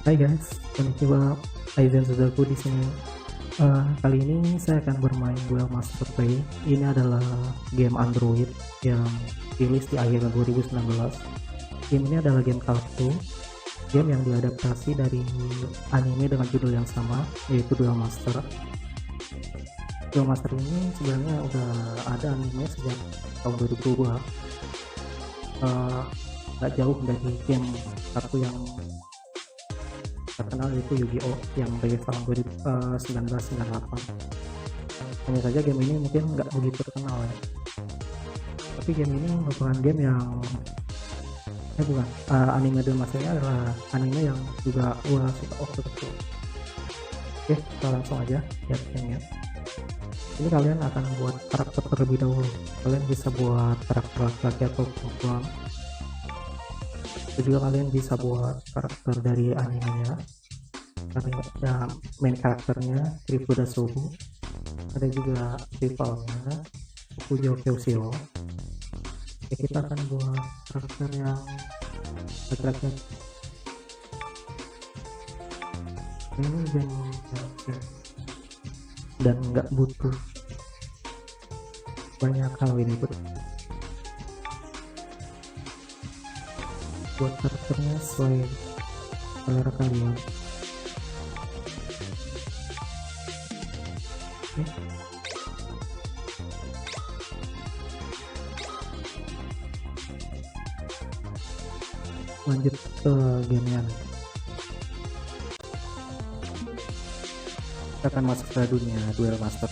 Hai guys, konnichiwa. Aizen Suzaku di sini. Kali ini saya akan bermain Duel Master Play. Ini adalah game Android yang rilis di akhir 2019. Game ini adalah game kartu, game yang diadaptasi dari anime dengan judul yang sama, yaitu Duel Master. Duel Master ini sebenarnya udah ada anime sejak tahun 2002. Gak jauh dari game kartu yang terkenal itu Yu-Gi-Oh yang rilis tahun 1998. Hanya saja game ini mungkin nggak begitu terkenal ya, tapi game ini merupakan game yang bukan anime Duel Masternya adalah anime yang juga gua suka waktu kecil. Oke, kita langsung aja lihat gamenya. Ini kalian akan buat karakter terlebih dahulu. Kalian bisa buat karakter laki-laki atau perempuan. Juga kalian bisa buat karakter dari animenya. Ada main karakternya Trifuda Sobu, ada juga rivalnya Fukuyo Kyosho. Kita akan buat karakter yang laki-laki. Ini dan nggak butuh banyak hal ini buat karakternya sesuai selera kalian. Lanjut ke gamenya. Kita akan masuk ke dunia Duel Master.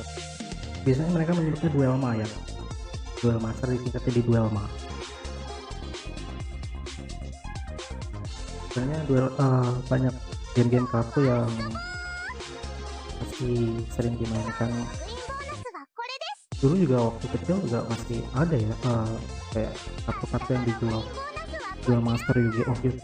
Biasanya mereka menyebutnya Duelma ya. Duel Master disingkatnya di Duelma. Sebenarnya banyak game-game kartu yang masih sering dimainkan. Dulu juga waktu kecil juga masih ada ya, kayak kartu-kartu yang dijual Duel Master Yu-Gi-Oh gitu.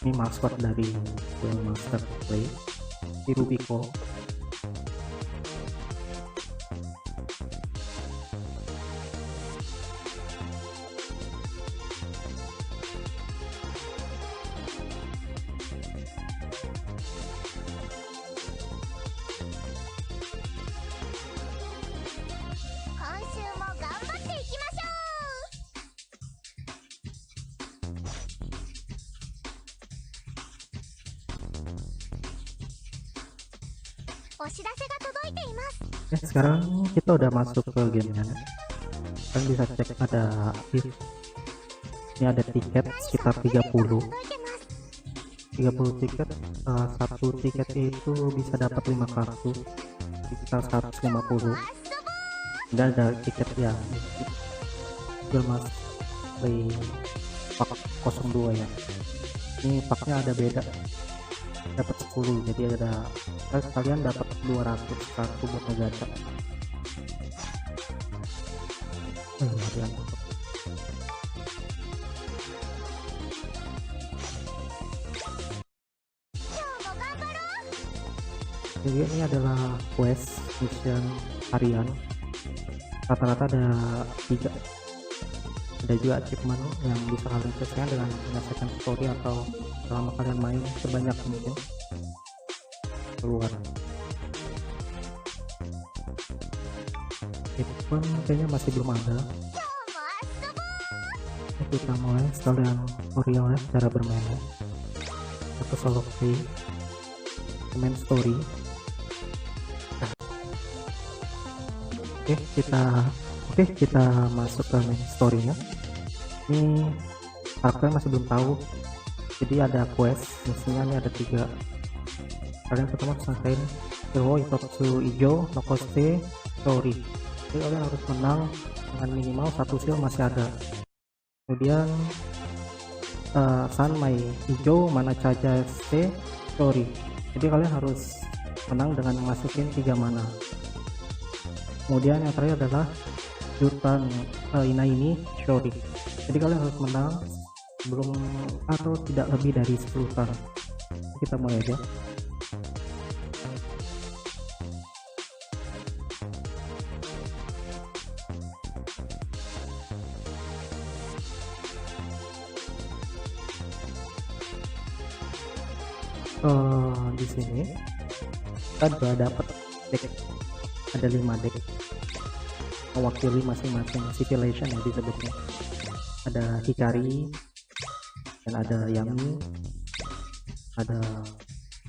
Ini maskot dari Duel Master Play, Hirubiko. Sekarang kita udah masuk ke gamenya. Kalian bisa cek ada ini ada tiket sekitar 30 tiket. Satu tiket itu bisa dapat 5 kartu sekitar 150. Dan ada tiket yang Duel Master Play pak 02 ya. Ini paknya ada beda, dapat 10, jadi ada kalian dapat 200 kartu buat ngegacha. Jadi ini adalah quest mission harian, rata-rata ada 3. Ada juga achievement yang bisa kalian selesaikan dengan menyelesaikan story atau selama kalian main sebanyak mungkin keluar. Itu pun kayaknya masih belum ada. Kita mulai sekalian tutorial ya, cara bermainnya. Satu solo play, main story. Oke, kita masuk ke main story-nya. Ini karakternya masih belum tahu, jadi ada quest misinya. Ini ada 3. Kalian pertama harus selesaiin Hero Itotsu Ijo Nokoste Story. Jadi kalian harus menang dengan minimal 1 seal masih ada. Kemudian San Mai Ijo Mana Caja Se Story. Jadi kalian harus menang dengan masukin 3 mana. Kemudian yang terakhir adalah Jutan Inaini Story. Jadi kalian harus menang belum atau tidak lebih dari 10 turn. Kita mulai aja. Di sini kita udah dapat deck, ada 5 deck mewakili masing-masing civilization ya disebutnya. Ada Hikari, dan ada Yami, ada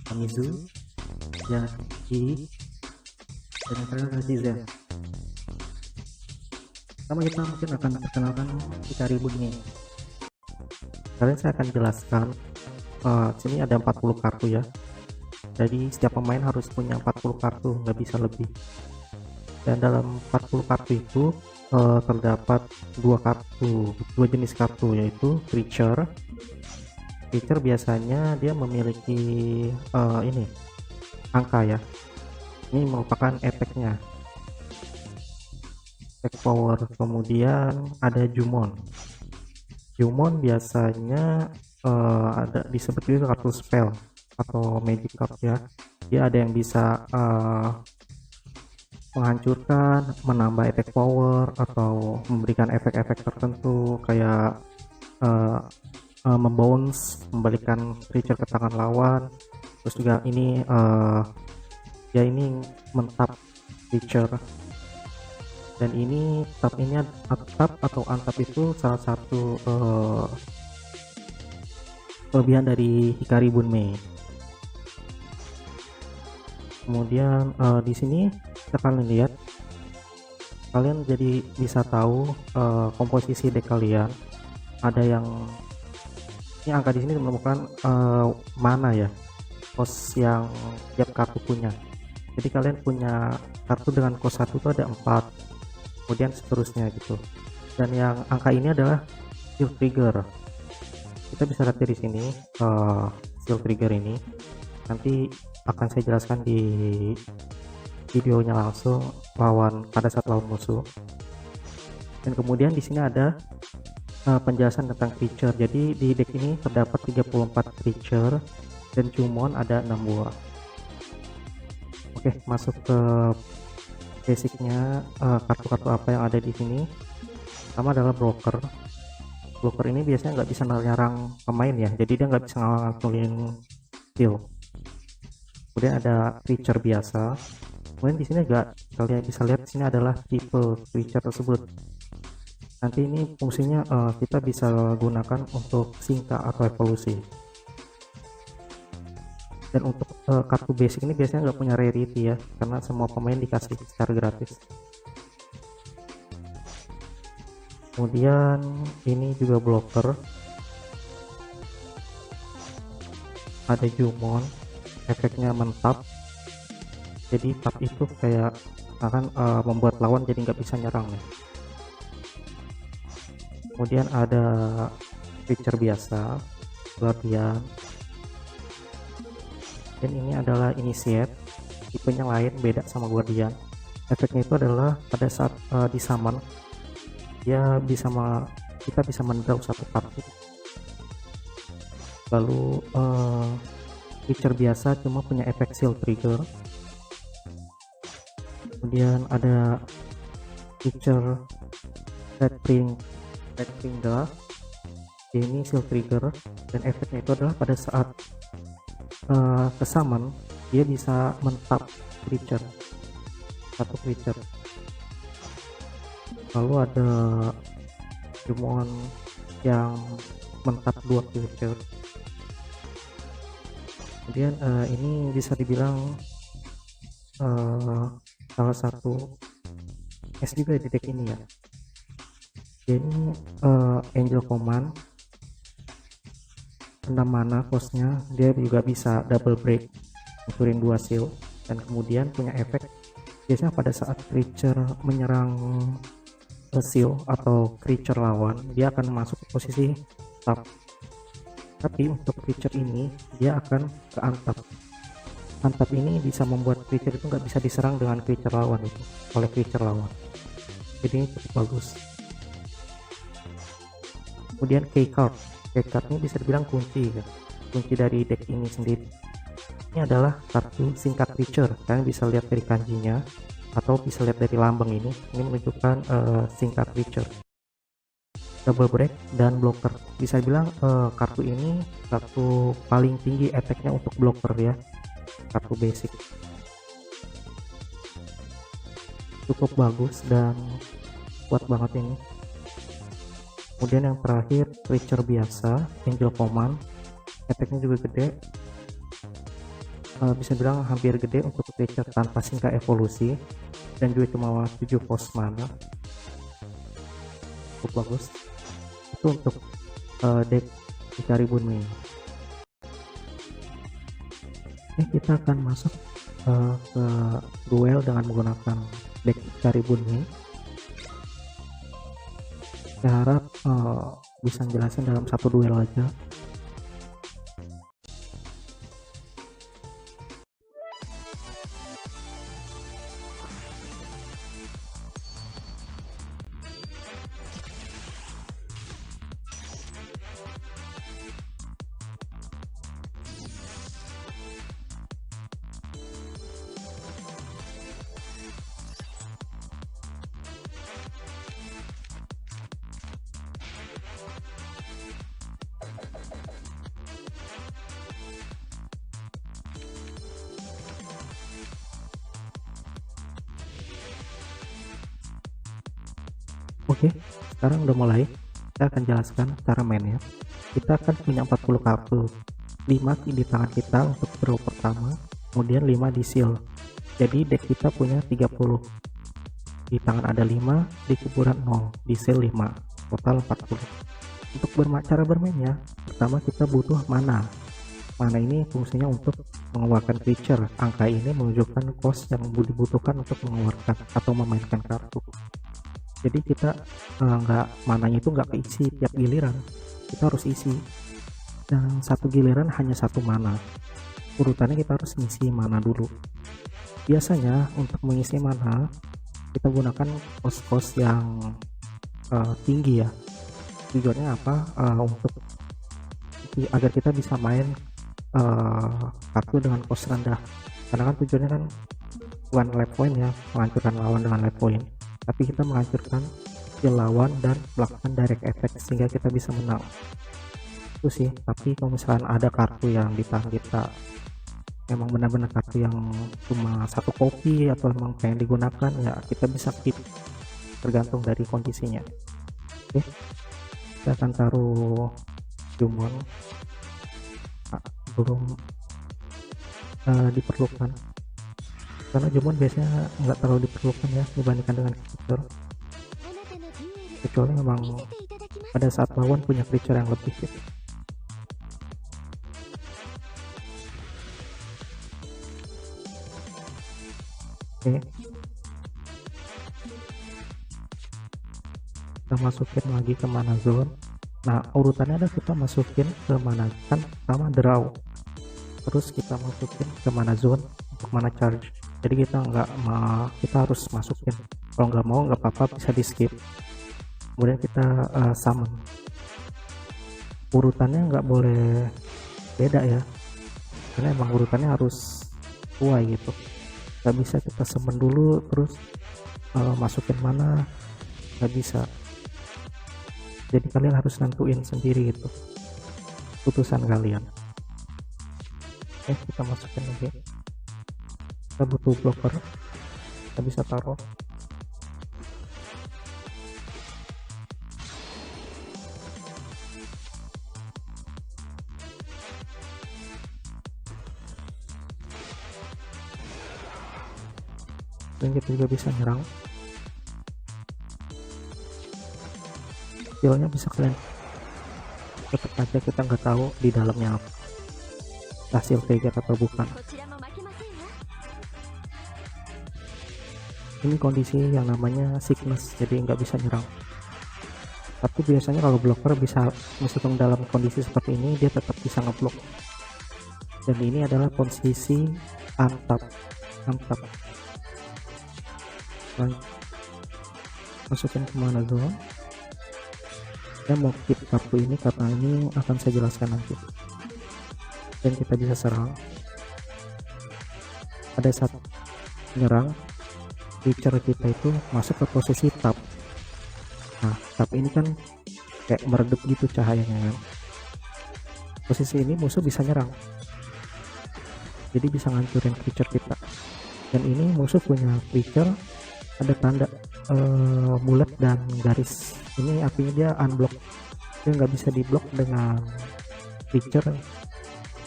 Kamizu, dan Ji, dan yang terakhir ada Zizen. Pertama kita mungkin akan perkenalkan Hikari Bunny. Kalian saya akan jelaskan. Sini ada 40 kartu ya, jadi setiap pemain harus punya 40 kartu, nggak bisa lebih. Dan dalam 40 kartu itu terdapat dua jenis kartu, yaitu creature. Biasanya dia memiliki ini angka ya, ini merupakan efeknya, efek power. Kemudian ada Jumon biasanya ada disebut juga kartu spell atau magic card ya. Dia ada yang bisa menghancurkan, menambah efek power, atau memberikan efek-efek tertentu kayak membounce, membalikan creature ke tangan lawan. Terus juga ini ya ini mentap creature. Dan ini tap atau untap itu salah satu kelebihan dari Hikari Bunmei. Kemudian di sini kalian lihat, kalian jadi bisa tahu komposisi deck kalian. Ada yang ini angka di sini menemukan mana ya cost yang tiap kartu punya. Jadi kalian punya kartu dengan cost 1 itu ada 4, kemudian seterusnya gitu. Dan yang angka ini adalah skill trigger. Kita bisa lihat di sini skill trigger ini. Nanti akan saya jelaskan di videonya langsung pada saat lawan musuh. Dan kemudian di sini ada penjelasan tentang creature. Jadi di deck ini terdapat 34 creature dan Jumon ada 6 buah. Oke, masuk ke basicnya. Kartu-kartu apa yang ada di sini. Pertama adalah blocker. Blocker ini biasanya nggak bisa nyerang pemain ya, jadi dia nggak bisa ngancurin skill. Kemudian ada creature biasa. Kemudian di sini juga kalian bisa lihat, di sini adalah tipe creature tersebut. Nanti ini fungsinya kita bisa gunakan untuk singkat atau evolusi. Dan untuk kartu basic ini biasanya nggak punya rarity ya, karena semua pemain dikasih secara gratis. Kemudian ini juga blocker, ada Jumon, efeknya mentap. Jadi tap itu kayak akan membuat lawan jadi nggak bisa nyerang ya. Kemudian ada creature biasa, Guardian, dan ini adalah Initiate, tipenya lain, beda sama Guardian. Efeknya itu adalah pada saat di summon, dia kita bisa mendraw satu kartu. Lalu creature biasa cuma punya efek seal trigger. Kemudian ada creature Red Finger, ini seal trigger, dan efeknya itu adalah pada saat ke summon dia bisa mentap satu creature. Lalu ada Jumon yang mentap 2 creature. Kemudian ini bisa dibilang salah satu S juga di deck ini ya. Jadi Angel Command 6 mana costnya, dia juga bisa double break, hancurin 2 seal, dan kemudian punya efek biasanya pada saat creature menyerang seal atau creature lawan, dia akan masuk ke posisi tap. Tapi untuk creature ini dia akan ke untap. Untap ini bisa membuat creature itu nggak bisa diserang dengan creature lawan oleh creature lawan. Jadi ini cukup bagus. Kemudian key card ini bisa dibilang kunci dari deck ini sendiri. Ini adalah kartu singkat creature. Kalian bisa lihat dari kanjinya atau bisa lihat dari lambang ini menunjukkan singkat creature. double break dan blocker. Bisa bilang kartu ini kartu paling tinggi efeknya untuk blocker ya, kartu basic cukup bagus dan kuat banget ini. Kemudian yang terakhir creature biasa Angel Command, efeknya juga gede, bisa bilang hampir gede untuk creature tanpa singkat evolusi, dan juga cuma 7 cost mana, cukup bagus. Itu untuk deck Ikari Bunmi. Kita akan masuk ke duel dengan menggunakan deck Ikari Bunmi. Saya harap bisa jelasin dalam satu duel aja. Oke, sekarang udah mulai. Saya akan jelaskan cara mainnya. Kita akan punya 40 kartu, 5 di tangan kita untuk draw pertama, kemudian 5 di seal. Jadi deck kita punya 30. Di tangan ada 5, di kuburan 0, di seal 5, total 40. Untuk cara bermainnya, pertama kita butuh mana. Mana ini fungsinya untuk mengeluarkan creature. Angka ini menunjukkan cost yang dibutuhkan untuk mengeluarkan atau memainkan kartu. Jadi kita mananya itu nggak keisi tiap giliran, kita harus isi, dan satu giliran hanya 1 mana. Urutannya kita harus ngisi mana dulu. Biasanya untuk mengisi mana kita gunakan cost yang tinggi ya. Tujuannya apa? Untuk agar kita bisa main kartu dengan cost rendah, karena kan tujuannya kan bukan life point ya, menghancurkan lawan dengan life point, tapi kita menghancurkan skill lawan dan melakukan direct attack sehingga kita bisa menang. Itu sih. Tapi kalau misalkan ada kartu yang di tangan kita emang benar-benar kartu yang cuma 1 kopi atau emang pengen digunakan, ya kita bisa keep, tergantung dari kondisinya. Oke, kita akan taruh Jumon. Belum diperlukan, karena Jumon biasanya nggak terlalu diperlukan ya dibandingkan dengan creature, kecuali memang pada saat lawan punya creature yang lebih gitu. Oke, kita masukin lagi ke mana zone. Nah, urutannya ada kita masukin ke mana kan, pertama draw, terus kita masukin ke mana zone untuk mana charge. Jadi kita harus masukin, kalau nggak mau nggak apa-apa, bisa di skip. Kemudian kita summon. Urutannya nggak boleh beda ya, karena emang urutannya harus sesuai gitu. Nggak bisa kita summon dulu terus masukin mana, nggak bisa. Jadi kalian harus nentuin sendiri gitu, putusan kalian. Oke, kita masukin lagi. Kita butuh blocker, kita bisa taruh. Dan kita juga bisa nyerang. Skillnya bisa kalian tetap aja, kita nggak tahu di dalamnya apa, hasil trigger atau bukan. Ini kondisi yang namanya sickness, jadi nggak bisa nyerang. Tapi biasanya kalau blocker bisa, meskipun dalam kondisi seperti ini dia tetap bisa ngeblok. Dan ini adalah posisi untap. Masukin ke mana zone. Saya mau keep kartu ini karena ini akan saya jelaskan nanti. Dan kita bisa serang. Pada saat menyerang, creature kita itu masuk ke posisi tap. Nah, tap ini kan kayak meredup gitu cahayanya kan. Posisi ini musuh bisa nyerang, jadi bisa ngancurin creature kita. Dan ini musuh punya creature ada tanda bulat dan garis, ini artinya dia unblock, dia nggak bisa diblok dengan creature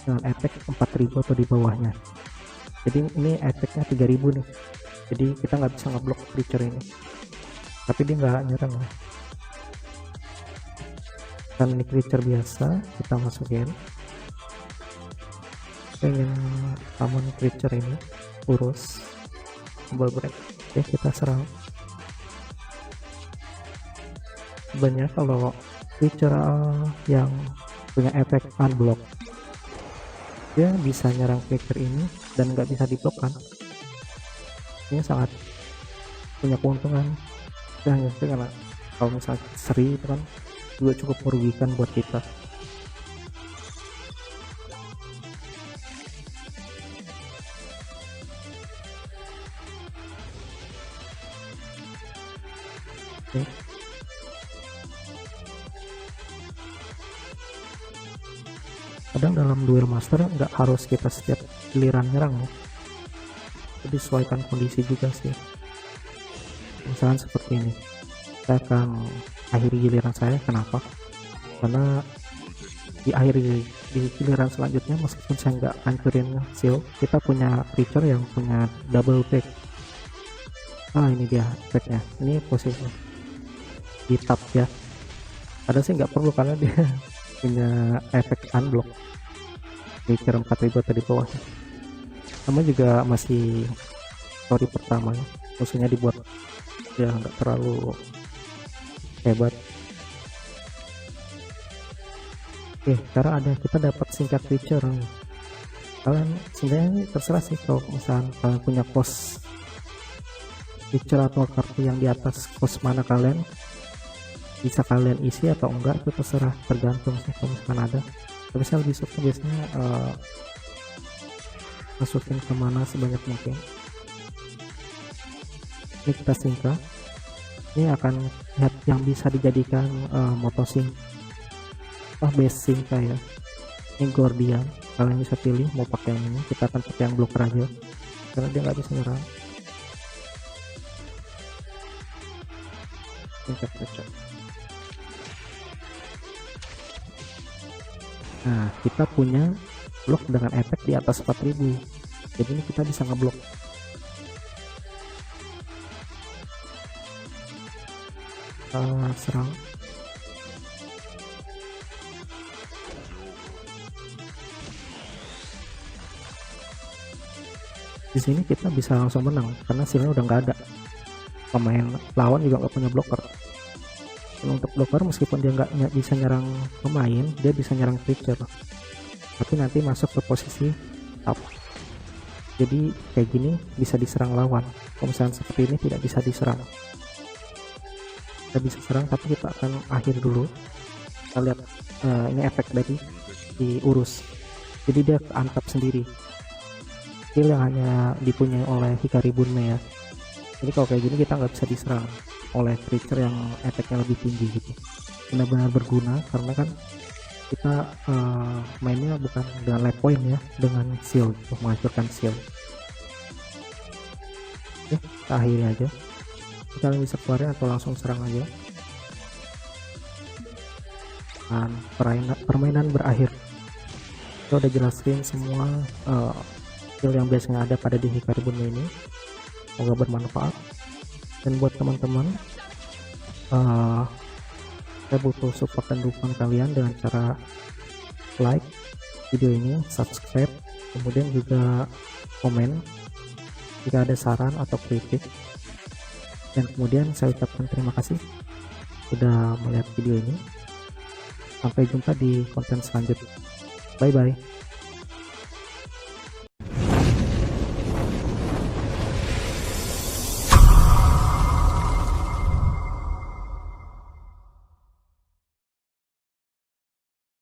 dengan efek 4000 atau di bawahnya. Jadi ini efeknya 3000 nih, jadi kita nggak bisa ngeblok creature ini, tapi dia nggak nyerang ya. Dan ini creature biasa, kita masukin. Pengen summon creature ini, urus double break. Oke, kita serang. Sebenarnya kalau creature yang punya efek unblock, dia bisa nyerang creature ini dan nggak bisa diblok kan. Ini sangat punya keuntungan. Yang karena kalau misalnya seri itu kan juga cukup merugikan buat kita. Oke. Kadang dalam duel master nggak harus kita setiap giliran nyerang ya, jadi sesuaikan kondisi juga sih. Misalnya seperti ini, saya akan akhiri giliran saya. Kenapa? Karena di giliran selanjutnya, meskipun saya nggak hancurin seal, kita punya creature yang punya double back. Ini dia efeknya, ini posisi di tap ya. Ada sih nggak perlu karena dia punya efek unblock creature 4000 tadi bawah. Sama juga masih story pertama ya, musuhnya dibuat ya nggak terlalu hebat. Oke, sekarang ada kita dapat singkat creature. Kalian sebenarnya terserah sih, kalau misalnya kalian punya cost creature atau kartu yang di atas cost mana kalian, bisa kalian isi atau enggak, itu terserah, tergantung sih kalau misalkan ada. Tapi saya lebih suka biasanya masukin kemana sebanyak mungkin. Ini kita singkat, ini akan lihat yang bisa dijadikan motosync, base singkat ya. Ini Guardian, kalian bisa pilih mau pakai yang ini. Kita akan pakai yang blocker aja karena dia nggak bisa nyerang. Singkat saja. Nah, kita punya blok dengan efek di atas 4000, jadi ini kita bisa ngeblok. Serang. Di sini kita bisa langsung menang karena silnya udah nggak ada, pemain lawan juga nggak punya blocker. Untuk blocker, meskipun dia nggak bisa nyerang pemain, dia bisa nyerang creature, tapi nanti masuk ke posisi up. Jadi kayak gini bisa diserang lawan. Kalau misalnya seperti ini tidak bisa diserang, kita bisa serang tapi kita akan akhir dulu. Kita lihat ini efek dari diurus, jadi dia keantap sendiri, skill yang hanya dipunyai oleh Hikari Bunme ya. Jadi kalau kayak gini kita nggak bisa diserang oleh creature yang efeknya lebih tinggi gitu. Benar-benar berguna karena kan kita mainnya bukan dengan life point ya, dengan shield untuk menghancurkan shield. Oke, kita akhiri aja. Kalian bisa keluarin atau langsung serang aja. Dan permainan berakhir. Kita udah jelasin semua skill yang biasanya ada pada di Hikari Bunme ini. Semoga bermanfaat. Dan buat teman-teman, saya butuh support dan dukungan kalian dengan cara like video ini, subscribe, kemudian juga komen jika ada saran atau kritik. Dan kemudian saya ucapkan terima kasih sudah melihat video ini. Sampai jumpa di konten selanjutnya. Bye bye.